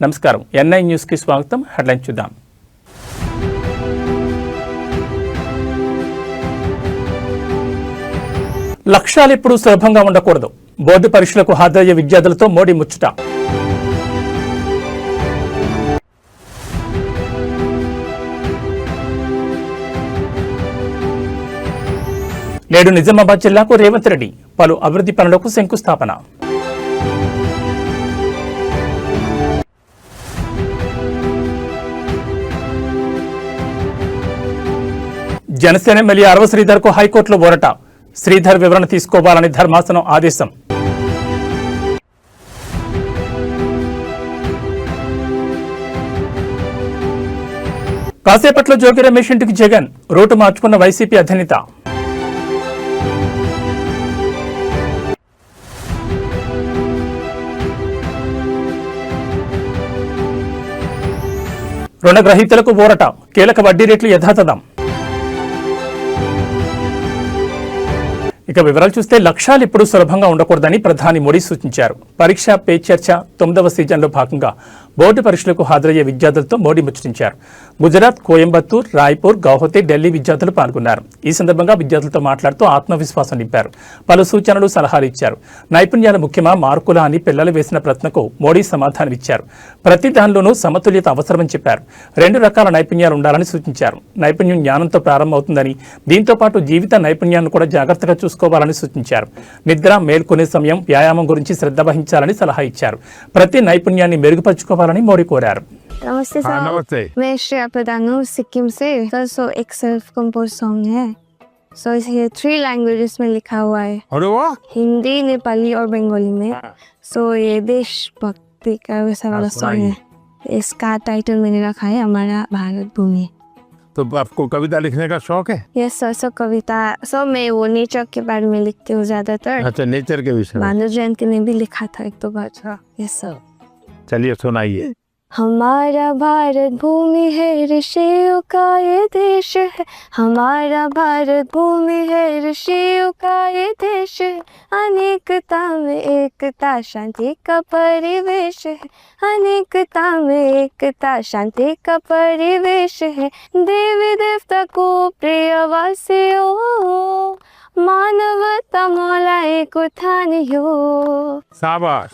నమస్కారం. NI news కి స్వాగతం. హెడ్లైన్ చూద్దాం. లక్ష్యాలు ఎప్పుడూ సులభంగా ఉండకూడదు. బోర్డు పరీక్షలకు హాజరయ్యే విద్యార్థులతో మోడీ ముచ్చట. నేడు నిజామాబాద్ జిల్లాకు రేవంత్ రెడ్డి పలు అభివృద్ధి పనులకు శంకుస్థాపన. జనసేన ఎమ్మెల్యే అరవ శ్రీధర్కు హైకోర్టులో ఊరట. శ్రీధర్ వివరణ తీసుకోవాలని ధర్మాసనం ఆదేశం. కాసేపట్లో జోగి రమేష్ ఇంటికి జగన్. రూటు మార్చుకున్న వైసీపీ అధినేత. రుణగ్రహీతలకు ఊరట. కీలక వడ్డీ రేట్లు యథాతథం. ఇక వివరాలు చూస్తే లక్ష్యాలు ఎప్పుడూ సులభంగా ఉండకూడదని ప్రధాని మోడీ సూచించారు. పరీక్ష పే చర్చ 9వ సీజన్లో భాగంగా బోర్డు పరీక్షలకు హాజరయ్యే విద్యార్థులతో మోడీ ముచ్చటించారు. గుజరాత్, కోయంబత్తూర్, రాయ్పూర్, గౌహతి, ఢిల్లీ విద్యార్థులు పాల్గొన్నారు. ఈ సందర్భంగా విద్యార్థులతో మాట్లాడుతూ ఆత్మవిశ్వాసం నింపారు. పలు సూచనలు, సలహాలు ఇచ్చారు. నైపుణ్యాల ముఖ్యమా, మార్కులా అని పిల్లలు వేసిన ప్రశ్నకు మోడీ సమాధానమిచ్చారు. ప్రతి దానిలోనూ సమతుల్యత అవసరమని చెప్పారు. 2 రకాల నైపుణ్యాలు ఉండాలని సూచించారు. నైపుణ్యం జ్ఞానంతో ప్రారంభమవుతుందని, దీంతో పాటు జీవిత నైపుణ్యాన్ని కూడా జాగ్రత్తగా చూసుకోవాలని సూచించారు. నిద్ర, మేల్కొనే సమయం, వ్యాయామం గురించి శ్రద్ధ వహించాలని సలహా ఇచ్చారు. ప్రతి నైపుణ్యాన్ని మెరుగుపరుచుకోవాలని మోడీ కోరారు. नमस्ते सर। नमस्ते। मैं श्रेया प्रधान हूँ सिक्किम से सर। सो एक सेल्फ कंपोज सॉन्ग है। सो ये 3 लैंग्वेजेस में लिखा हुआ है, अरे वाह, हिंदी, नेपाली और बंगाली में। सो ये देशभक्ति का वैसा वाला सॉन्ग है। इसका टाइटल मैंने रखा है हमारा भारत भूमि। तो आपको कविता लिखने का शौक है? Yes sir. सो कविता मैं वो नेचर के बारे में लिखती हूँ ज्यादातर। अच्छा, नेचर के विषय में। भानु जयंती ने भी लिखा था 1-2 बार। Yes sir. चलिए सुनाइए। हमारा भारत भूमि है, ऋषियों का ये देश है। हमारा भारत भूमि है, ऋषियों का ये देश है। अनेकता में एकता, शांति का परिवेश है। अनेकता में एकता, शांति का परिवेश है। देवी देवता को प्रिय वासियों, मानवता मौला एक उठानियो। शाबाश,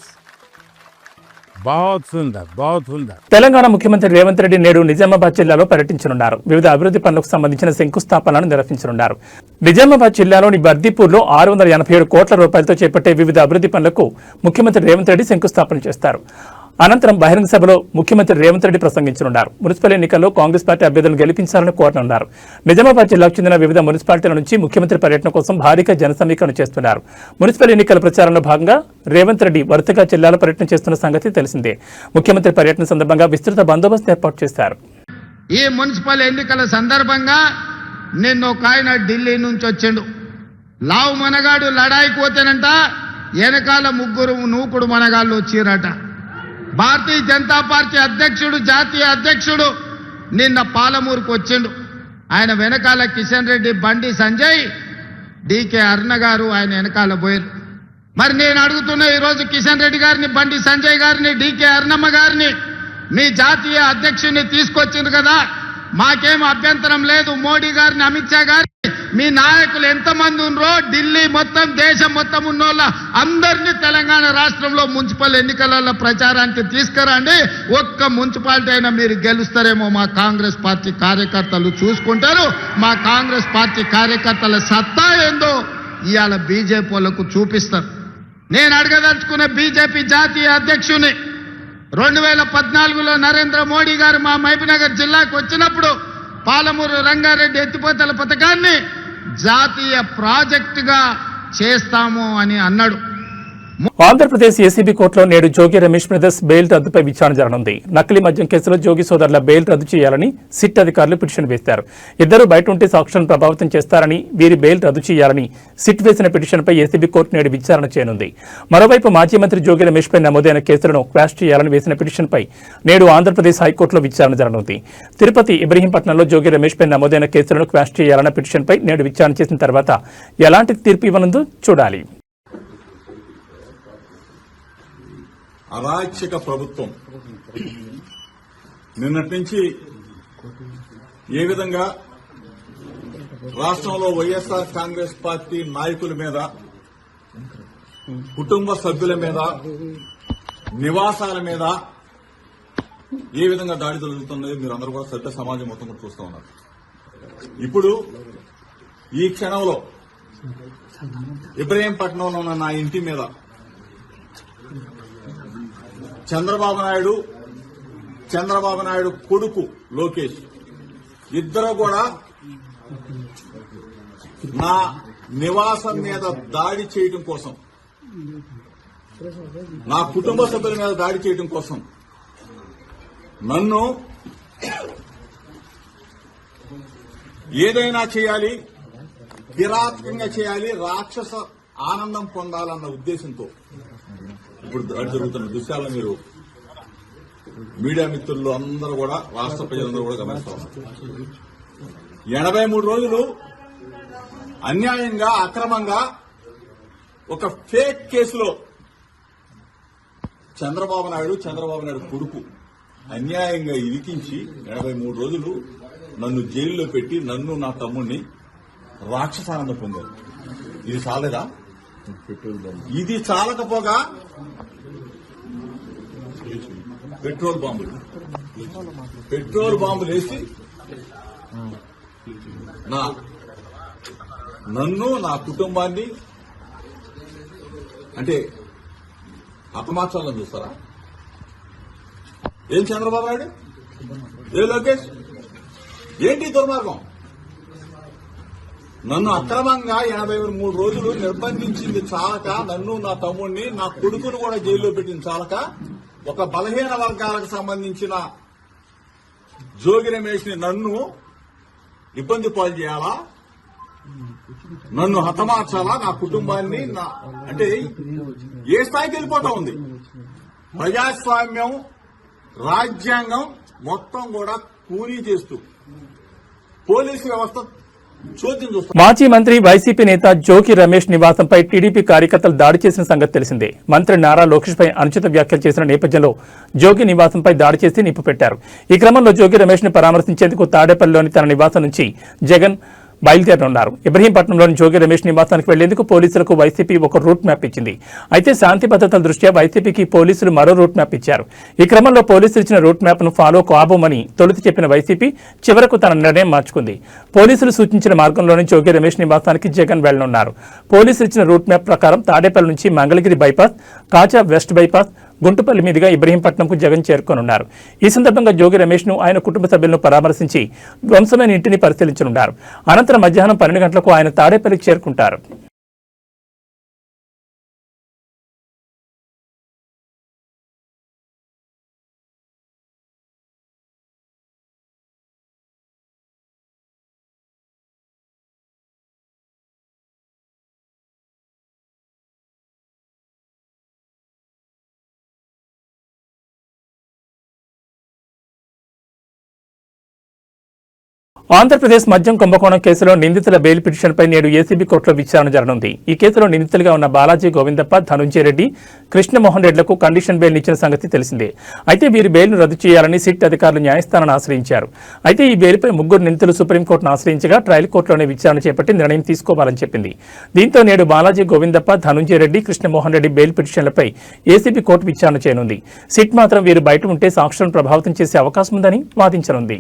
बहुत सुंदर, बहुत सुंदर। తెలంగాణ ముఖ్యమంత్రి రేవంత్ రెడ్డి నేడు నిజామాబాద్ జిల్లాలో పర్యటించనున్నారు. వివిధ అభివృద్ధి పనులకు సంబంధించిన శంకుస్థాపనలను నిర్వహించనున్నారు. నిజామాబాద్ జిల్లాలోని బర్దీపూర్లో 627 కోట్ల రూపాయలతో చేపట్టే వివిధ అభివృద్ధి పనులకు ముఖ్యమంత్రి రేవంత్ రెడ్డి శంకుస్థాపన చేస్తారు. అనంతరం బహిరంగ సభలో ముఖ్యమంత్రి రేవంత్ రెడ్డి ప్రసంగించనున్నారు. మున్సిపల్ ఎన్నికల్లో కాంగ్రెస్ పార్టీ అభ్యర్థులను గెలిపించాలని కోరనున్నారు. నిజామాబాద్ జిల్లాకు చెందిన వివిధ మున్సిపాలిటీల నుంచి ముఖ్యమంత్రి పర్యటన కోసం భారీగా జన సమీకరణ చేస్తున్నారు. మున్సిపల్ ఎన్నికల ప్రచారంలో భాగంగా రేవంత్ రెడ్డి వరుసగా జిల్లాలో పర్యటన చేస్తున్న సంగతి తెలిసిందే. ముఖ్యమంత్రి పర్యటన సందర్భంగా విస్తృత బందోబస్తు ఏర్పాటు చేశారు. ఈ మున్సిపల్ ఎన్నికల సందర్భంగా నిన్న ఒక ఆయన ఢిల్లీ నుంచి వచ్చిండు. లావు మనగాడు లడాయికి పోతేనంట వెనకాల 3 నూకుడు మనగాళ్ళు వచ్చిరట. భారతీయ జనతా పార్టీ అధ్యక్షుడు, జాతీయ అధ్యక్షుడు నిన్న పాలమూరుకు వచ్చిండు. ఆయన వెనకాల కిషన్ రెడ్డి, బండి సంజయ్, డికే అరుణ గారు ఆయన వెనకాల పోయారు. మరి నేను అడుగుతున్నా ఈరోజు కిషన్ రెడ్డి గారిని, బండి సంజయ్ గారిని, డికే అరుణమ్మ గారిని మీ జాతీయ అధ్యక్షుడిని తీసుకొచ్చింది కదా, మాకేం అభ్యంతరం లేదు. మోడీ గారిని, అమిత్ షా గారిని, మీ నాయకులు ఎంతమంది ఉన్నారో ఢిల్లీ మొత్తం, దేశం మొత్తం ఉన్నోళ్ళ అందరినీ తెలంగాణ రాష్ట్రంలో మున్సిపల్ ఎన్నికలలో ప్రచారానికి తీసుకురండి. ఒక్క మున్సిపాలిటీ అయినా మీరు గెలుస్తారేమో మా కాంగ్రెస్ పార్టీ కార్యకర్తలు చూసుకుంటారు. మా కాంగ్రెస్ పార్టీ కార్యకర్తల సత్తా ఏందో ఇవాళ బీజేపీ వాళ్ళకు చూపిస్తారు. నేను అడగదలుచుకున్న బీజేపీ జాతీయ అధ్యక్షుని 2014లో నరేంద్ర మోడీ గారు మా మహబూబ్నగర్ జిల్లాకు వచ్చినప్పుడు పాలమూరు రంగారెడ్డి ఎత్తిపోతల పథకాన్ని జాతీయ ప్రాజెక్టుగా చేస్తాము అని అన్నాడు. ఆంధ్రప్రదేశ్ ఏసీబీ కోర్టులో నేడు జోగి రమేష్ బ్రదర్స్ బెయిల్ రద్దుపై విచారణ జరగనుంది. నకిలీ మద్యం కేసులో జోగి సోదరుల బెయిల్ రద్దు చేయాలని సిట్ అధికారులు పిటిషన్ వేశారు. ఇద్దరు బయట ఉంటే సాక్షులను ప్రభావితం చేస్తారని, వీరి బెయిల్ రద్దు చేయాలని సిట్ వేసిన పిటిషన్పై ఏసీబీ కోర్టు నేడు విచారణ చేయనుంది. మరోవైపు మాజీ మంత్రి జోగి రమేష్ పై నమోదైన కేసులను క్వాష్ చేయాలని వేసిన పిటిషన్పై నేడు ఆంధ్రప్రదేశ్ హైకోర్టులో విచారణ జరగనుంది. తిరుపతి, ఇబ్రహీంపట్నంలో జోగి రమేష్ పై నమోదైన కేసులను క్వాష్ చేయాలన్న పిటిషన్పై నేడు విచారణ చేసిన తర్వాత ఎలాంటి తీర్పు ఇవ్వనుందో చూడాలి. అరాచక ప్రభుత్వం నిన్నటి నుంచి ఏ విధంగా రాష్ట్రంలో వైఎస్ఆర్ కాంగ్రెస్ పార్టీ నాయకుల మీద, కుటుంబ సభ్యుల మీద, నివాసాల మీద ఏ విధంగా దాడి జరుగుతున్నాయో మీరు అందరూ కూడా సభ్య సమాజం మొత్తం కూడా చూస్తూ ఉన్నారు. ఇప్పుడు ఈ క్షణంలో ఇబ్రహీంపట్నంలో ఉన్న నా ఇంటి మీద చంద్రబాబు నాయుడు కొడుకు లోకేష్ ఇద్దరు కూడా నా నివాసం మీద దాడి చేయడం కోసం, నా కుటుంబ సభ్యుల మీద దాడి చేయడం కోసం నన్ను ఏదైనా చేయాలి, కిరాతకంగా చేయాలి, రాక్షస ఆనందం పొందాలన్న ఉద్దేశంతో ఇప్పుడు దాడి జరుగుతున్న దృశ్యాలను మీరు మీడియా మిత్రులు అందరూ కూడా, రాష్ట్ర ప్రజలందరూ కూడా గమనిస్తున్నారు. 83 రోజులు అన్యాయంగా, అక్రమంగా ఒక ఫేక్ కేసులో చంద్రబాబు నాయుడు కొడుకు అన్యాయంగా ఇరికించి 83 రోజులు నన్ను జైల్లో పెట్టి నన్ను నా తమ్ముడిని రాక్షసానందం పొందారు. ఇది చాలేదా? ఇది చాలకపోగా పెట్రోల్ బాంబులు వేసి నన్ను, నా కుటుంబాన్ని అంటే హతమార్చాలని చూస్తారా? ఏం చంద్రబాబు నాయుడు, ఏ లోకేష్, ఏంటి దుర్మార్గం? నన్ను అక్రమంగా 83 రోజులు నిర్బంధించింది చాలక, నన్ను, నా తమ్ముడిని, నా కొడుకును కూడా జైల్లో పెట్టింది చాలక, ఒక బలహీన వర్గాలకు సంబంధించిన జోగి రమేష్ ని నన్ను ఇబ్బంది పాలు చేయాలా, నన్ను హతమార్చాలా, నా కుటుంబాన్ని అంటే ఏ స్థాయికి వెళ్ళిపోతా ఉంది? ప్రజాస్వామ్యం, రాజ్యాంగం మొత్తం కూడా కూనీ చేస్తూ పోలీసు వ్యవస్థ చోద్యం చూస్తారు. మాజీ మంత్రి వైసీపీ నేత జోగి రమేష్ నివాసంపై టీడీపీ కార్యకర్తలు దాడి చేసిన సంగతి తెలిసిందే. మంత్రి నారా లోకేష్ పై అనుచిత వ్యాఖ్యలు చేసిన నేపథ్యంలో జోగి నివాసంపై దాడి చేసి నిప్పు పెట్టారు. ఈ క్రమంలో జోగి రమేష్ ని పరామర్శించేందుకు తాడేపల్లిలోని తన నివాసం నుంచి జగన్ బయలుదేరనున్నారు. ఇబ్రహీంపట్నంలోని జోగి రమేష్ నివాసానికి వెళ్లేందుకు పోలీసులకు వైసీపీ ఒక రూట్ మ్యాప్ ఇచ్చింది. అయితే శాంతి భద్రతల దృష్ట్యా వైసీపీకి పోలీసులు మరో రూట్ మ్యాప్ ఇచ్చారు. ఈ క్రమంలో పోలీసులు ఇచ్చిన రూట్ మ్యాప్ ను ఫాలో కాబోమని తొలుత చెప్పిన వైసీపీ చివరకు తన నిర్ణయం మార్చుకుంది. పోలీసులు సూచించిన మార్గంలోని జోగి రమేష్ నివాసానికి జగన్ వెళ్లనున్నారు. పోలీసులు ఇచ్చిన రూట్ మ్యాప్ ప్రకారం తాడేపల్లి నుంచి మంగళగిరి బైపాస్, కాజా వెస్ట్ బైపాస్, గుంటుపల్లి మీదుగా ఇబ్రహీంపట్నంకు జగన్ చేరుకోనున్నారు. ఈ సందర్భంగా జోగి రమేష్ ను, ఆయన కుటుంబ సభ్యులను పరామర్శించి ధ్వంసమైన ఇంటిని పరిశీలించనున్నారు. అనంతరం మధ్యాహ్నం 12 గంటలకు ఆయన తాడేపల్లికి చేరుకుంటారు. ఆంధ్రప్రదేశ్ మద్యం కుంభకోణం కేసులో నిందితుల బెయిల్ పిటిషన్పై నేడు ఏసీబీ కోర్టులో విచారణ జరగనుంది. ఈ కేసులో నిందితులుగా ఉన్న బాలాజీ గోవిందప్ప, ధనుంజయ రెడ్డి, కృష్ణమోహన్ రెడ్డిలకు కండిషన్ బెయిల్ ఇచ్చిన సంగతి తెలిసిందే. అయితే వీరి బెయిల్ను రద్దు చేయాలని సిట్ అధికారులు న్యాయస్థానాన్ని ఆశ్రయించారు. అయితే ఈ బెయిల్పై ముగ్గురు నిందితులు సుప్రీంకోర్టును ఆశ్రయించగా ట్రయల్ కోర్టులోనే విచారణ చేపట్టి నిర్ణయం తీసుకోవాలని చెప్పింది. దీంతో నేడు బాలాజీ గోవిందప్ప, ధనుంజయ రెడ్డి, కృష్ణమోహన్ రెడ్డి బెయిల్ పిటిషన్లపై ఏసీబీ కోర్టు విచారణ చేయనుంది. సిట్ మాత్రం వీరు బయట ఉంటే సాక్షులను ప్రభావితం చేసే అవకాశం ఉందని వాదించనుంది.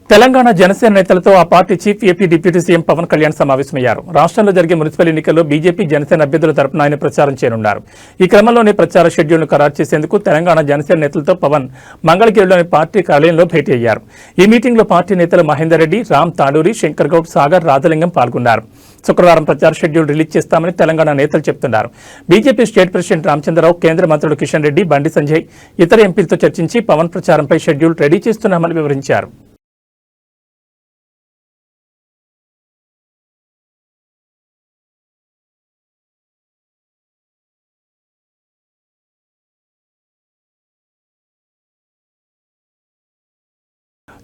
తెలంగాణ జనసేన నేతలతో ఆ party chief A P deputy C M Pawan Kalyan సమావేశమయ్యారు. రాష్ట్రంలో జరిగే మున్సిపల్ ఎన్నికల్లో బీజేపీ, జనసేన అభ్యర్థుల తరపున ఆయన ప్రచారం చేయనున్నారు. ఈ క్రమంలోనే ప్రచార షెడ్యూల్ను ఖరారు చేసేందుకు తెలంగాణ జనసేన నేతలతో పవన్ మంగళగిరిలోని పార్టీ కార్యాలయంలో భేటీ అయ్యారు. ఈ మీటింగ్లో పార్టీ నేతలు మహేందర్ రెడ్డి, రామ్ తాడూరి, శంకర్ గౌడ్, సాగర్, రాజలింగం పాల్గొన్నారు. శుక్రవారం ప్రచార షెడ్యూల్ రిలీజ్ చేస్తామని తెలంగాణ నేతలు చెబుతున్నారు. బీజేపీ స్టేట్ ప్రెసిడెంట్ రామచంద్రరావు, కేంద్ర మంత్రులు కిషన్ రెడ్డి, బండి సంజయ్ ఇతర ఎంపీలతో చర్చించి పవన్ ప్రచారంపై షెడ్యూల్ రెడీ చేస్తున్నామని వివరించారు.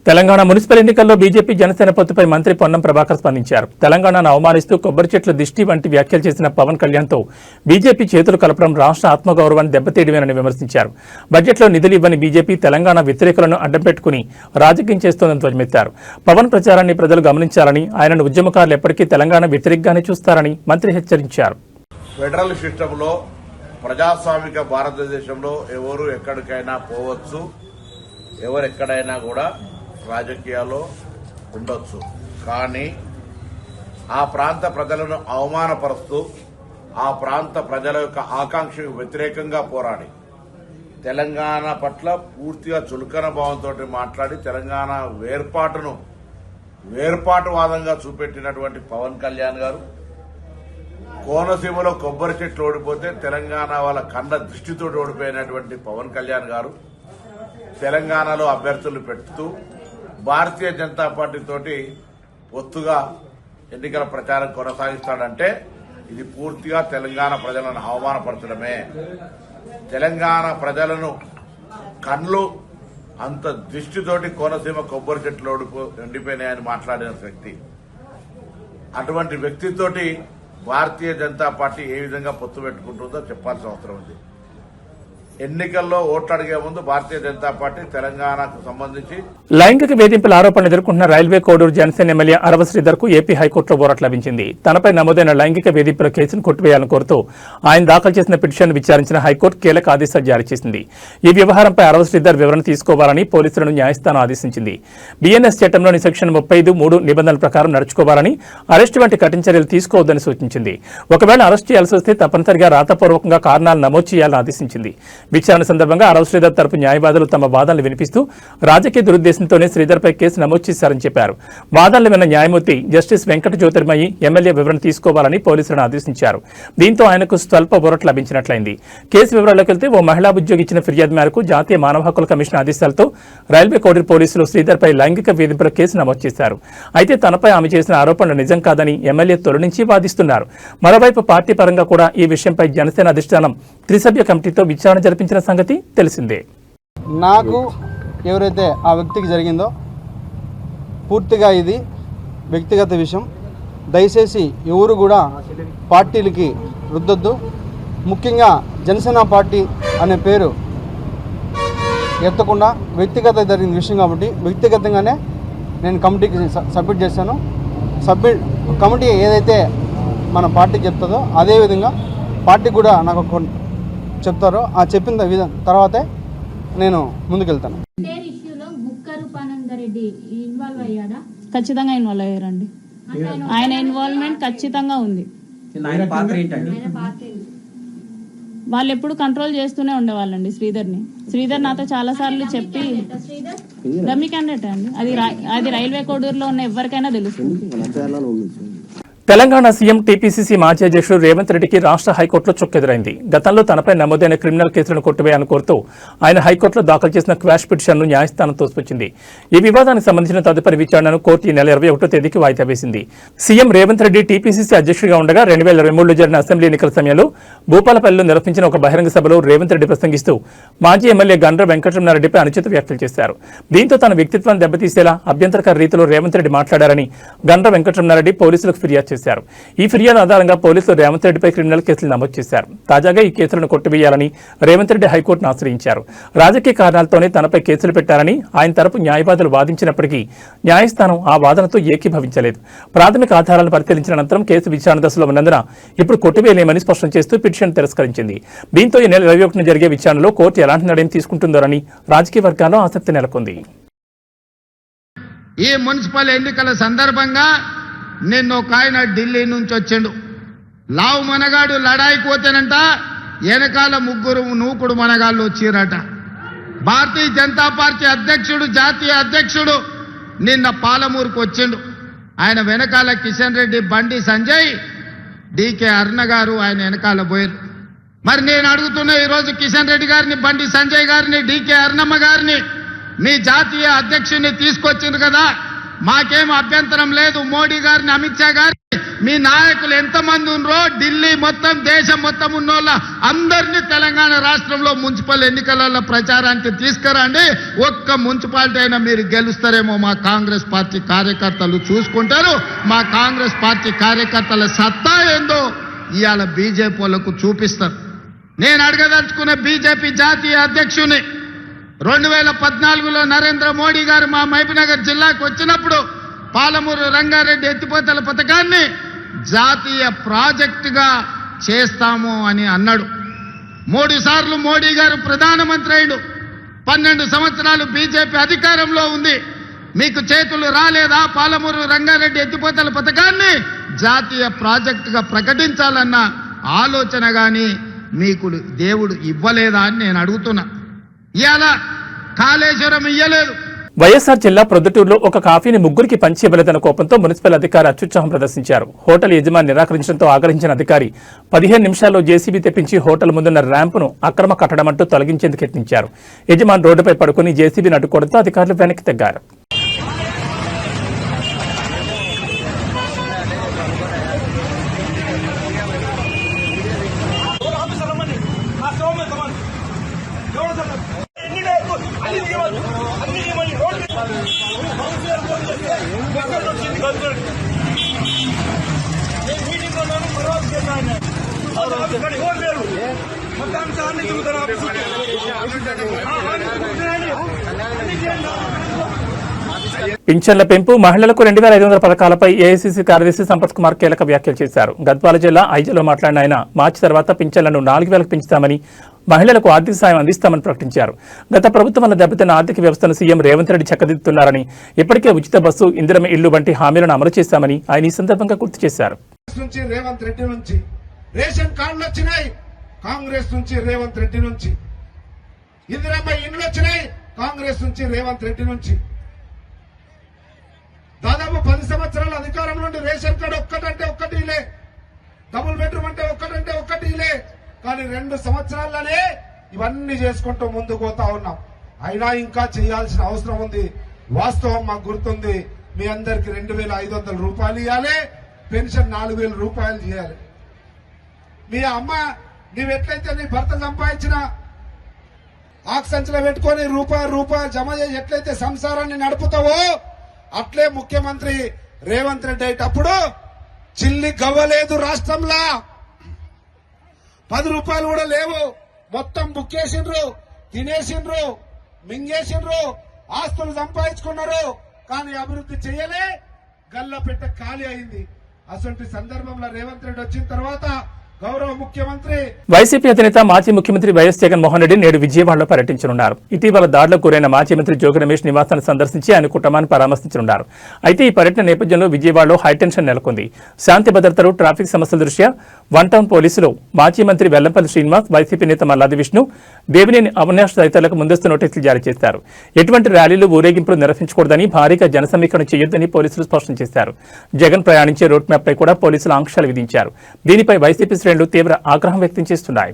తెలంగాణ మున్సిపల్ ఎన్నికల్లో బీజేపీ జనసేన పొత్తుపై మంత్రి పొన్నం ప్రభాకర్ స్పందించారు. తెలంగాణను అవమానిస్తూ కొబ్బరి చెట్ల దిష్టి వంటి వ్యాఖ్యలు చేసిన పవన్ కళ్యాణ్తో బీజేపీ చేతులు కలపడం రాష్ట్ర ఆత్మగౌరవాన్ని దెబ్బతీయడమేనని విమర్శించారు. బడ్జెట్లో నిధులు ఇవ్వని బీజేపీ తెలంగాణ వ్యతిరేకులను అడ్డం పెట్టుకుని రాజకీయం చేస్తోందని ధ్వజమెత్తారు. పవన్ ప్రచారాన్ని ప్రజలు గమనించాలని, ఆయనను ఉద్యమకారులు ఎప్పటికీ తెలంగాణ వ్యతిరేకంగానే చూస్తారని మంత్రి హెచ్చరించారు. ఫెడరల్ సిస్టంలో ప్రజాస్వామిక భారతదేశంలో ఎవరు ఎక్కడికైనా పోవచ్చు, ఎవరు ఎక్కడైనా కూడా రాజకీయాల్లో ఉండొచ్చు. కానీ ఆ ప్రాంత ప్రజలను అవమానపరుస్తూ ఆ ప్రాంత ప్రజల యొక్క ఆకాంక్షకు వ్యతిరేకంగా పోరాడి తెలంగాణ పట్ల పూర్తిగా చులకన భావంతో మాట్లాడి తెలంగాణ వేర్పాటువాదంగా చూపెట్టినటువంటి పవన్ కళ్యాణ్ గారు కోనసీమలో కొబ్బరి చెట్లు ఓడిపోతే తెలంగాణ వాళ్ళ కండ దృష్టితో ఓడిపోయినటువంటి పవన్ కళ్యాణ్ గారు తెలంగాణలో అభ్యర్థులు పెడుతూ భారతీయ జనతా పార్టీ తోటి పొత్తుగా ఎన్నికల ప్రచారం కొనసాగిస్తాడంటే ఇది పూర్తిగా తెలంగాణ ప్రజలను అవమానపరచడమే. తెలంగాణ ప్రజలను కళ్ళు అంత దృష్టితోటి కోనసీమ కొబ్బరి చెట్లు ఎండిపోయినాయని మాట్లాడిన వ్యక్తి, అటువంటి వ్యక్తితోటి భారతీయ జనతా పార్టీ ఏ విధంగా పొత్తు పెట్టుకుంటుందో చెప్పాల్సిన అవసరం ఉంది. ఎన్నికల్లో ఓట్లు అడిగే ముందు భారతీయ జనతా పార్టీ తెలంగాణకు సంబంధించి లైంగిక వేధింపుల ఆరోపణలు ఎదుర్కొంటున్న రైల్వే కోడూరు జనసేన ఎమ్మెల్యే అరవ శ్రీధర్ కు ఏపీ హైకోర్టులో ఊరట లభించింది. తనపై నమోదైన లైంగిక వేధింపుల కేసును కొట్టివేయాలని కోరుతూ ఆయన దాఖలు చేసిన పిటిషన్ విచారించిన హైకోర్టు కీలక ఆదేశాలు జారీ చేసింది. ఈ వ్యవహారంపై అరవ శ్రీధర్ వివరణ తీసుకోవాలని పోలీసులను న్యాయస్థానం ఆదేశించింది. బీఎన్ఎస్ చట్టంలోని సెక్షన్ 35(3) నిబంధనల ప్రకారం నడుచుకోవాలని, అరెస్టు వంటి కఠిన చర్యలు తీసుకోవద్దని సూచించింది. ఒకవేళ అరెస్టు చేయాల్సి వస్తే తప్పనిసరిగా రాతపూర్వకంగా కారణాలు నమోదు చేయాలని ఆదేశించింది. విచారణ సందర్భంగా అరవ శ్రీధర్ తరపు న్యాయవాదులు తమ వాదనలు వినిపిస్తూ రాజకీయ దురుద్దేశంతోనే శ్రీధర్పై కేసు నమోదు చేశారని చెప్పారు. వాదనలు విన్న న్యాయమూర్తి జస్టిస్ వెంకట జ్యోతిర్మయి ఎమ్మెల్యే వివరణ తీసుకోవాలని పోలీసులను ఆదేశించారు. దీంతో ఆయనకు స్వల్ప ఊరట లభించినట్లయింది. కేసు వివరాల్లోకి వెళ్తే ఓ మహిళా ఉద్యోగి ఇచ్చిన ఫిర్యాదు మేరకు జాతీయ మానవ హక్కుల కమిషన్ ఆదేశాలతో రైల్వే కోడూరు పోలీసులు శ్రీధర్పై లైంగిక వేధింపుల కేసు నమోదు చేశారు. అయితే తనపై ఆమె చేసిన ఆరోపణలు నిజం కాదని ఎమ్మెల్యే తొలి నుంచి వాదిస్తున్నారు. మరోవైపు పార్టీ పరంగా కూడా ఈ విషయంపై జనసేన అధిష్టానం త్రిసభ్య కమిటీతో విచారణ జరిపించిన సంగతి తెలిసిందే. నాకు ఎవరైతే ఆ వ్యక్తికి జరిగిందో పూర్తిగా ఇది వ్యక్తిగత విషయం. దయచేసి ఎవరు కూడా పార్టీలకి రుద్దొద్దు. ముఖ్యంగా జనసేన పార్టీ అనే పేరు ఎత్తకుండా వ్యక్తిగత జరిగిన విషయం కాబట్టి వ్యక్తిగతంగానే నేను కమిటీకి సబ్మిట్ చేశాను. కమిటీ ఏదైతే మన పార్టీ చెప్తుందో అదేవిధంగా పార్టీ కూడా నాకు చెప్తారో ఆ చెప్పిన తర్వాతే నేను ముందుకెళ్తాను. ఖచ్చితంగా ఇన్వాల్వ్ అయ్యారండి. ఆయన ఇన్వాల్వ్మెంట్ ఖచ్చితంగా ఉంది. వాళ్ళు ఎప్పుడు కంట్రోల్ చేస్తూనే ఉండేవాళ్ళండి శ్రీధర్ని. శ్రీధర్ నాతో చాలా సార్లు చెప్పి డమ్మీ క్యాండిడేట్ అండి, అది రైల్వే కోడూరులో ఉన్న ఎవరికైనా తెలుస్తుంది. తెలంగాణ సీఎం టీపీసీసీ మాజీ అధ్యక్షుడు రేవంత్ రెడ్డికి రాష్ట్ర హైకోర్టులో చుక్కెదురైంది. గతంలో తనపై నమోదైన క్రిమినల్ కేసులను కొట్టివేయాలని కోరుతూ ఆయన హైకోర్టులో దాఖలు చేసిన క్వాష్ పిటిషన్ను న్యాయస్థానం తోసిపుచ్చింది. ఈ వివాదానికి సంబంధించిన తదుపరి విచారణను కోర్టు ఈ నెల 21వ తేదీకి వాయిదా వేసింది. సీఎం రేవంత్ రెడ్డి టీపీసీసీ అధ్యక్షుడిగా ఉండగా 2023లో జరిగిన అసెంబ్లీ ఎన్నికల సమయంలో భూపాలపల్లిలో నిర్వహించిన ఒక బహిరంగ సభలో రేవంత్ రెడ్డి ప్రసంగిస్తూ మాజీ ఎమ్మెల్యే గండ్ర వెంకటరమణారెడ్డిపై అనుచిత వ్యాఖ్యలు చేశారు. దీంతో తన వ్యక్తిత్వాన్ని దెబ్బతీసేలా అభ్యంతరకర రీతిలో రేవంత్ రెడ్డి మాట్లాడారని గండ్ర వెంకటరమణారెడ్డి పోలీసులకు ఫిర్యాదు చేశారు. ఈ ఫిర్యాదు ఆధారంగా పోలీసులు రేవంత్ రెడ్డిపై క్రిమినల్ కేసులు నమోదు చేశారు. తాజాగా ఈ కేసులను కొట్టివేయాలని రేవంత్ రెడ్డి హైకోర్టును ఆశ్రయించారు. రాజకీయ కారణాలతోనే తనపై కేసులు పెట్టారని ఆయన తరపు న్యాయవాదులు వాదించినప్పటికీ న్యాయస్థానం ఆ వాదనతో ఏకీభవించలేదు. ప్రాథమిక ఆధారాలను పరిశీలించిన అనంతరం కేసు విచారణ దశలో ఉన్నందున ఇప్పుడు కొట్టివేయలేమని స్పష్టం చేస్తూ పిటిషన్ తిరస్కరించింది. దీంతో ఈ నెల 21న జరిగే విచారణలో కోర్టు ఎలాంటి నిర్ణయం తీసుకుంటుందోనని రాజకీయ వర్గాల్లో ఆసక్తి నెలకొంది. ఈ మున్సిపల్ ఎన్నికల సందర్భంగా నిన్న ఒక ఆయన ఢిల్లీ నుంచి వచ్చిండు. లావు మనగాడు లడాయికి పోతేనంట వెనకాల ముగ్గురు నూకుడు మనగాళ్ళు వచ్చిరట. భారతీయ జనతా పార్టీ అధ్యక్షుడు, జాతీయ అధ్యక్షుడు నిన్న పాలమూరుకు వచ్చిండు. ఆయన వెనకాల కిషన్ రెడ్డి, బండి సంజయ్, డీకే అరుణ గారు ఆయన వెనకాల పోయారు. మరి నేను అడుగుతున్నా ఈరోజు కిషన్ రెడ్డి గారిని, బండి సంజయ్ గారిని, డీకే అరుణమ్మ గారిని మీ జాతీయ అధ్యక్షుడిని తీసుకొచ్చిండ్రు కదా, మాకేం అభ్యంతరం లేదు. మోడీ గారిని, అమిత్ షా గారిని మీ నాయకులు ఎంతమంది ఉన్నారో ఢిల్లీ మొత్తం దేశం మొత్తం ఉన్నోళ్ళ అందరినీ తెలంగాణ రాష్ట్రంలో మున్సిపల్ ఎన్నికలలో ప్రచారానికి తీసుకురండి. ఒక్క మున్సిపాలిటీ అయినా మీరు గెలుస్తారేమో మా కాంగ్రెస్ పార్టీ కార్యకర్తలు చూసుకుంటారు. మా కాంగ్రెస్ పార్టీ కార్యకర్తల సత్తా ఏందో ఇవాళ బీజేపీ వాళ్ళకు చూపిస్తారు. నేను అడగదలుచుకున్న బీజేపీ జాతీయ అధ్యక్షుని 2014లో నరేంద్ర మోడీ గారు మా మహబూబ్నగర్ జిల్లాకు వచ్చినప్పుడు పాలమూరు రంగారెడ్డి ఎత్తిపోతల పథకాన్ని జాతీయ ప్రాజెక్టుగా చేస్తాము అని అన్నాడు. 3 సార్లు మోడీ గారు ప్రధానమంత్రి అయ్యాడు. 12 సంవత్సరాలు బీజేపీ అధికారంలో ఉంది. మీకు చేతులు రాలేదా? పాలమూరు రంగారెడ్డి ఎత్తిపోతల పథకాన్ని జాతీయ ప్రాజెక్టుగా ప్రకటించాలన్న ఆలోచన కానీ మీకు దేవుడు ఇవ్వలేదా అని నేను అడుగుతున్నా. ఇవాళ కాళేశ్వరం ఇయ్యలేదు. వైఎస్ఆర్ జిల్లా ప్రొద్దుటూరులో ఒక కాఫీని ముగ్గురికి పంచి ఇవ్వలేదన్న కోపంతో మున్సిపల్ అధికారి అత్యుత్సాహం ప్రదర్శించారు. హోటల్ యజమాని నిరాకరించడంతో ఆగ్రహించిన అధికారి 15 నిమిషాల్లో జేసీబీ తెప్పించి హోటల్ ముందున్న ర్యాంపును అక్రమ కట్టడమంటూ తొలగించేందుకు యత్నించారు. యజమాని రోడ్డుపై పడుకుని జేసీబీని అడ్డుకోవడంతో అధికారులు వెనక్కి తగ్గారు. పింఛన్ల పెంపు, మహిళలకు 2500 పథకాలపై ఏఐసీసీ కార్యదర్శి సంపత్ కుమార్ కీలక వ్యాఖ్యలు చేశారు. గద్వాల జిల్లా ఐజలో మాట్లాడిన ఆయన మార్చి తర్వాత పింఛన్లను 4000కు పెంచుతామని, మహిళలకు ఆర్థిక సాయం అందిస్తామని ప్రకటించారు. గత ప్రభుత్వం వల్ల దెబ్బతిన్న ఆర్థిక వ్యవస్థను సీఎం రేవంత్ రెడ్డి చక్కదిద్దుతున్నారని, ఇప్పటికే ఉచిత బస్సు, ఇందిరమ్మ ఇల్లు వంటి హామీలను అమలు చేశామని ఆయన ఈ సందర్భంగా గుర్తు చేశారు. రేవంత్ రెడ్డి నుంచి రేషన్ కార్డులు వచ్చినాయి, కాంగ్రెస్ నుంచి రేవంత్ రెడ్డి నుంచి. ఇందిరమ్మ ఇండ్లు వచ్చినాయి, కాంగ్రెస్ నుంచి రేవంత్ రెడ్డి నుంచి. దాదాపు 10 సంవత్సరాల అధికారం నుండి రేషన్ కార్డు ఒక్కటంటే ఒక్కటి లే, డబుల్ బెడ్రూమ్ అంటే ఒక్కటి లే. కానీ 2 సంవత్సరాల్లోనే ఇవన్నీ చేసుకుంటూ ముందుకు పోతా ఉన్నాం. అయినా ఇంకా చేయాల్సిన అవసరం ఉంది. వాస్తవం మాకు గుర్తుంది. మీ అందరికి 2500 రూపాయలు ఇవ్వాలి, పెన్షన్ 4000 రూపాయలు చేయాలి. మీ అమ్మ నీవెట్లయితే నీ భర్త సంపాదించిన ఆక్సంచులో పెట్టుకొని రూపాయలు జమ చేసి ఎట్లయితే సంసారాన్ని నడుపుతావో అట్లే ముఖ్యమంత్రి రేవంత్ రెడ్డి అయ్యేటప్పుడు చిల్లి గవ్వలేదు రాష్ట్రంలో. 10 రూపాయలు కూడా లేవు. మొత్తం బుక్కేసిండ్రు, తినేసిండ్రు, మింగేసిండ్రు, ఆస్తులు సంపాదించుకున్నారు. కానీ అభివృద్ధి చేయలే, గల్లపెట్ట ఖాళీ అయింది. అసలు సందర్భంలో రేవంత్ రెడ్డి వచ్చిన తర్వాత గౌరవ ముఖ్యమంత్రి వైసీపీ అధినేత మాజీ ముఖ్యమంత్రి వైఎస్ జగన్మోహన్ రెడ్డి నేడు విజయవాడలో పర్యటించనున్నారు. ఇటీవల దాడులకు గురైన మాజీ మంత్రి జోగి రమేష్ నివాసాన్ని సందర్శించి ఆయన కుటుంబాన్ని పరామర్శించనున్నారు. అయితే ఈ పర్యటన నేపథ్యంలో విజయవాడలో హైటెన్షన్ నెలకొంది. శాంతి భద్రతలు, ట్రాఫిక్ సమస్యల దృష్ట్యా 1 టౌన్ పోలీసులు మాజీ మంత్రి వెల్లంపల్లి శ్రీనివాస్, వైసీపీ నేత మల్లాది విష్ణు, దేవినేని అవినాష్ తదితరులకు ముందస్తు నోటీసులు జారీ చేశారు. ఎటువంటి ర్యాలీలు, ఊరేగింపులు నిర్వహించకూడదని, భారీగా జన సమీకరణ చేయొద్దని పోలీసులు స్పష్టం చేశారు. జగన్ ప్రయాణించే రోడ్ మ్యాప్ పై కూడా పోలీసులు ఆంక్షలు విధించారు. దీనిపై వైసీపీ శ్రేణులు తీవ్ర ఆగ్రహం వ్యక్తం చేస్తున్నాయి.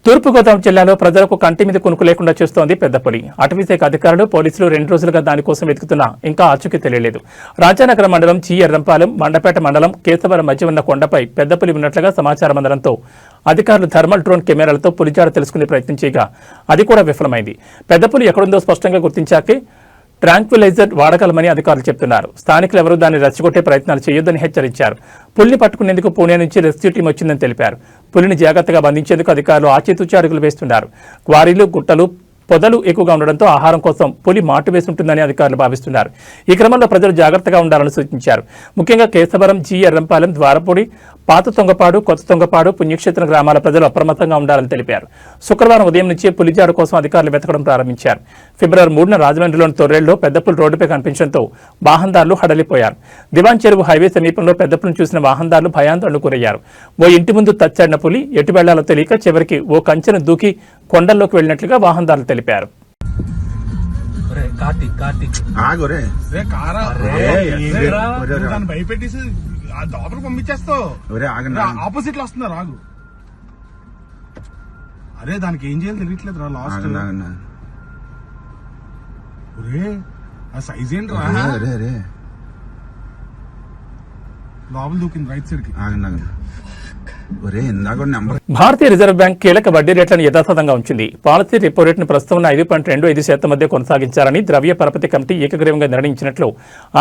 తూర్పుగోదావరి జిల్లాలో ప్రజలకు కంటి మీద కునుకు లేకుండా చేస్తోంది పెద్దపులి. అటవీశాఖ అధికారులు, పోలీసులు 2 రోజులుగా దానికోసం వెతుకుతున్నా ఇంకా ఆచూకీ తెలియలేదు. రాజానగరం మండలం జి ఎర్రంపాలెం, మండపేట మండలం కేశవరం మధ్య ఉన్న కొండపై పెద్దపులి ఉన్నట్లుగా సమాచారం అందడంతో అధికారులు థర్మల్ డ్రోన్ కెమెరాలతో పులిజాడ తెలుసుకునే ప్రయత్నం చేయగా అది కూడా విఫలమైంది. పెద్దపులి ఎక్కడుందో స్పష్టంగా గుర్తించాకే ట్రాంక్విలైజర్ వాడగలమని అధికారులు చెప్తున్నారు. స్థానికులు ఎవరూ దాన్ని రెచ్చగొట్టే ప్రయత్నాలు చేయొద్దని హెచ్చరించారు. పులిని పట్టుకునేందుకు పూణే నుంచి రెస్క్యూ టీం వచ్చిందని తెలిపారు. పులిని జాగ్రత్తగా బంధించేందుకు అధికారులు ఆచితూచి అడుగులు వేస్తున్నారు. క్వారీలు, గుట్టలు, పొదలు ఎక్కువగా ఉండడంతో ఆహారం కోసం పులి మాటు వేసి ఉంటుందని అధికారులు భావిస్తున్నారు. ఈ క్రమంలో ప్రజలు జాగ్రత్తగా ఉండాలని సూచించారు. ముఖ్యంగా కేశవరం, జి ఎర్రంపాలెం, ద్వారపూడి, పాత తొంగపాడు, కొత్త తొంగపాడు, పుణ్యక్షేత్రం గ్రామాల ప్రజలు అప్రమత్తంగా ఉండాలని తెలిపారు. శుక్రవారం ఉదయం నుంచే పులిజాడు కోసం అధికారులు వెతకడం ప్రారంభించారు. ఫిబ్రవరి 3న రాజమండ్రిలోని తొర్రేల్లో పెద్ద పులి రోడ్డుపై కనిపించడంతో వాహనదారులు హడలిపోయారు. దివాన్ చెరువు హైవే సమీపంలో పెద్ద పులిని చూసిన వాహనదారులు భయాందోళనకు గురయ్యారు. ఓ ఇంటి ముందు తచ్చాడిన పులి ఎటు వెళ్లాలో తెలియక చివరికి ఓ కంచెను దూకి కొండల్లోకి వెళ్లినట్లుగా వాహనదారులు తెలిపారు. భయపెట్టేసి లోపలికి పంపించేస్తావు. ఆపోజిట్ లో వస్తున్నారు, ఆగు. అరే దానికి ఏం చేయాలి తెలియట్లేదు రా. లాస్ట్ ఆ సైజ్ ఏంట్రా, లోపల దూకింది రైట్ సైడ్ కి. భారతీయ రిజర్వ్ బ్యాంక్ కీలక వడ్డీ రేట్లను యథాతథంగా ఉంచింది. పాలసీ రెపో రేటును ప్రస్తుతం 5.25% మధ్య కొనసాగించాలని ద్రవ్య పరపతి కమిటీ ఏకగ్రీవంగా నిర్ణయించినట్లు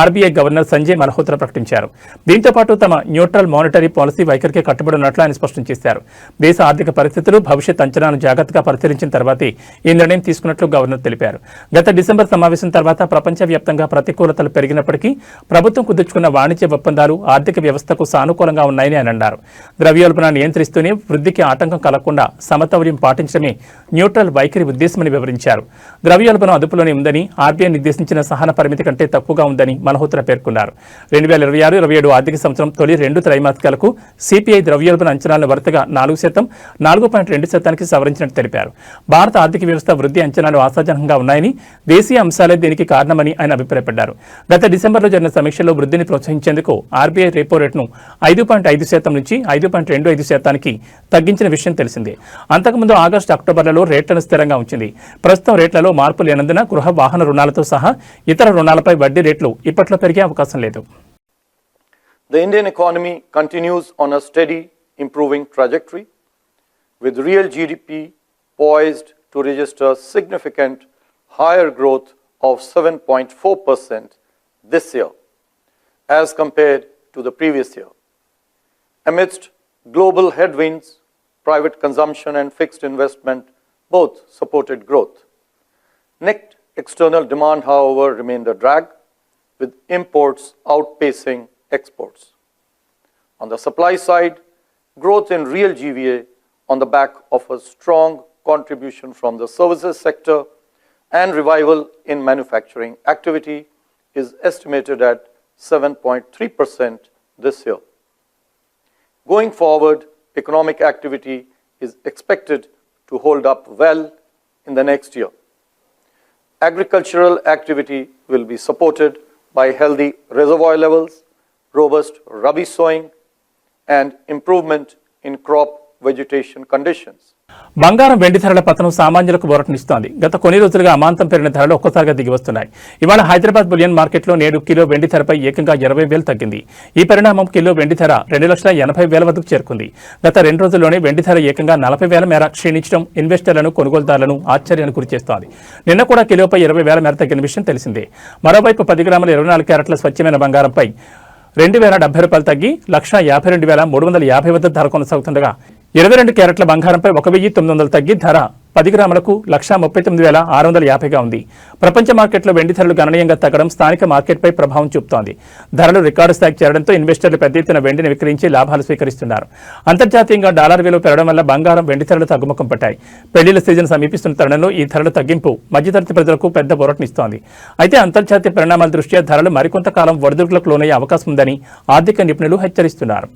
ఆర్బీఐ గవర్నర్ సంజయ్ మల్హోత్రా ప్రకటించారు. దీంతో పాటు తమ న్యూట్రల్ మానిటరీ పాలసీ వైఖరికి కట్టుబడి ఉన్నట్లు ఆయన స్పష్టం చేశారు. దేశ ఆర్థిక పరిస్థితులు, భవిష్యత్ అంచనాలను జాగ్రత్తగా పరిశీలించిన తర్వాతే ఈ నిర్ణయం తీసుకున్నట్లు గవర్నర్ తెలిపారు. గత డిసెంబర్ సమావేశం తర్వాత ప్రపంచవ్యాప్తంగా ప్రతికూలతలు పెరిగినప్పటికీ ప్రభుత్వం కుదుర్చుకున్న వాణిజ్య ఒప్పందాలు ఆర్థిక వ్యవస్థకు సానుకూలంగా ఉన్నాయని ఆయన అన్నారు. ద్రవ్యోల్బణాన్ని నియంత్రిస్తూనే వృద్ధికి ఆటంకం కలగకుండా సమతౌల్యం పాటించడమే న్యూట్రల్ వైఖరి ఉద్దేశమని వివరించారు. ద్రవ్యోల్బణం అదుపులోనే ఉందని, ఆర్బీఐ నిర్దేశించిన సహన పరిమితి కంటే తక్కువగా ఉందని మల్హోత్రా పేర్కొన్నారు. 2026-27 ఆర్థిక సంవత్సరం తొలి 2 త్రైమాసికాలకు సిపిఐ ద్రవ్యోల్బణ అంచనాలను వరుసగా 4%, 4.2% సవరించినట్టు తెలిపారు. భారత ఆర్థిక వ్యవస్థ వృద్ధి అంచనాలు ఆశాజనకంగా ఉన్నాయని, దేశీయ అంశాలే దీనికి కారణమని ఆయన అభిప్రాయపడ్డారు. గత డిసెంబర్లో జరిగిన సమీక్షలో వృద్ధిని ప్రోత్సహించేందుకు ఆర్బీఐ రెపో రేటును 5.5% నుంచి 5.25% తగ్గించిన విషయం తెలిసిందే. అంతకుముందు ఆగస్టు, అక్టోబర్లలో రేట్లను స్థిరంగా ఉంచింది. ప్రస్తుతం రేట్లలో మార్పు లేనందున గృహ, వాహన రుణాలతో సహా ఇతర రుణాలపై వడ్డీ రేట్లు ఇప్పట్లో పెరిగే అవకాశం లేదు. The Indian economy continues on a steady improving trajectory, with real GDP poised to register significant higher growth of 7.4% this year as compared to the previous year. Amidst global headwinds, private consumption and fixed investment both supported growth. Net external demand, however, remained a drag, with imports outpacing exports. On the supply side, growth in real GVA on the back of a strong contribution from the services sector and revival in manufacturing activity is estimated at 7.3% this year. Going forward, economic activity is expected to hold up well in the next year. Agricultural activity will be supported by healthy reservoir levels, robust rabi sowing, and improvement in crop vegetation conditions. బంగారం, వెండి ధరల పతనం సామాన్యులకు ఊరటనిస్తోంది. గత కొన్ని రోజులుగా అమాంతం పెరిగిన ధరలు ఒక్కసారిగా దిగి వస్తున్నాయి. ఇవాళ హైదరాబాద్ బులియన్ మార్కెట్లో నేడు కిలో వెండి ధరపై ఏకంగా 20,000 తగ్గింది. ఈ పరిణామం కిలో వెండి ధర 2,80,000 వద్దకు చేరుకుంది. గత 2 రోజుల్లోనే వెండి ధర ఏకంగా 40,000 మేర క్షీణించడం ఇన్వెస్టర్లను, కొనుగోలుదారులను ఆశ్చర్యానికి గురిచేస్తోంది. నిన్న కూడా కిలోపై 20,000 మేర తగ్గిన విషయం తెలిసిందే. మరోవైపు 10 గ్రాముల 24 క్యారెట్ల స్వచ్ఛమైన బంగారంపై 2,070 రూపాయలు తగ్గి 1,52,350 వద్ద ధర కొనసాగుతుండగా 22 క్యారెట్ల బంగారంపై 1,900 తగ్గి ధర 10 గ్రాములకు 1,39,650గా ఉంది. ప్రపంచ మార్కెట్లో వెండి ధరలు గణనీయంగా తగ్గడం స్థానిక మార్కెట్పై ప్రభావం చూపుతోంది. ధరలు రికార్డు స్థాయికి చేరడంతో ఇన్వెస్టర్లు పెద్ద ఎత్తున వెండిని విక్రయించి లాభాలు స్వీకరిస్తున్నారు. అంతర్జాతీయంగా డాలర్ విలువ పెరగడం వల్ల బంగారం, వెండి ధరలు తగ్గుముఖం పట్టాయి. పెళ్లిళ్ల సీజన్ సమీపిస్తున్న తరుణంలో ఈ ధరల తగ్గింపు మధ్యతరగతి ప్రజలకు పెద్ద ఊరటనిస్తోంది. అయితే అంతర్జాతీయ పరిణామాల దృష్ట్యా ధరలు మరికొంతకాలం ఒడిదుడుకులకు లోనయ్యే అవకాశం ఉందని ఆర్థిక నిపుణులు హెచ్చరిస్తున్నారు.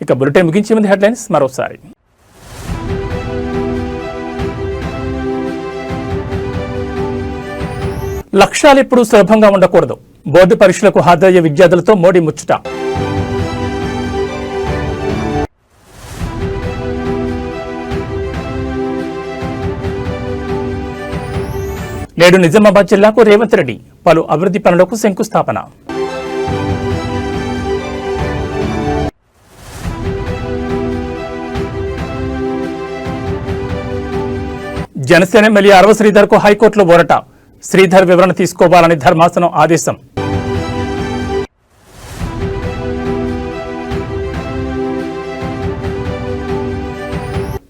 ఇక బులెటిన్ ముగించే ముందు హెడ్లైన్స్ మరోసారి. లక్ష్యాలు ఎప్పుడూ సులభంగా ఉండకూడదు. బోర్డు పరీక్షలకు హాజరయ్యే విద్యార్థులతో మోడీ ముచ్చట. నేడు నిజామాబాద్ జిల్లాకు రేవంత్ రెడ్డి పలు అభివృద్ధి పనులకు శంకుస్థాపన. జనసేన ఎమ్మెల్యే అరవ శ్రీధర్కు హైకోర్టులో ఊరట. శ్రీధర్ వివరణ తీసుకోవాలని ధర్మాసనం ఆదేశం.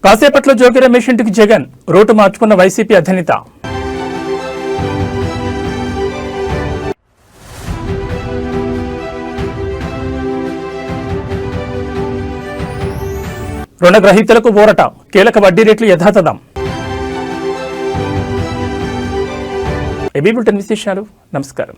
కాసేపట్లో జోగి రమేష్ ఇంటికి జగన్, రూటు మార్చుకున్న వైసీపీ అధినేత. రుణగ్రహీతలకు ఊరట, కీలక వడ్డీ రేట్లు యథాతథం. ఏబీ బులెటిన్ విశేషాలు. నమస్కారం.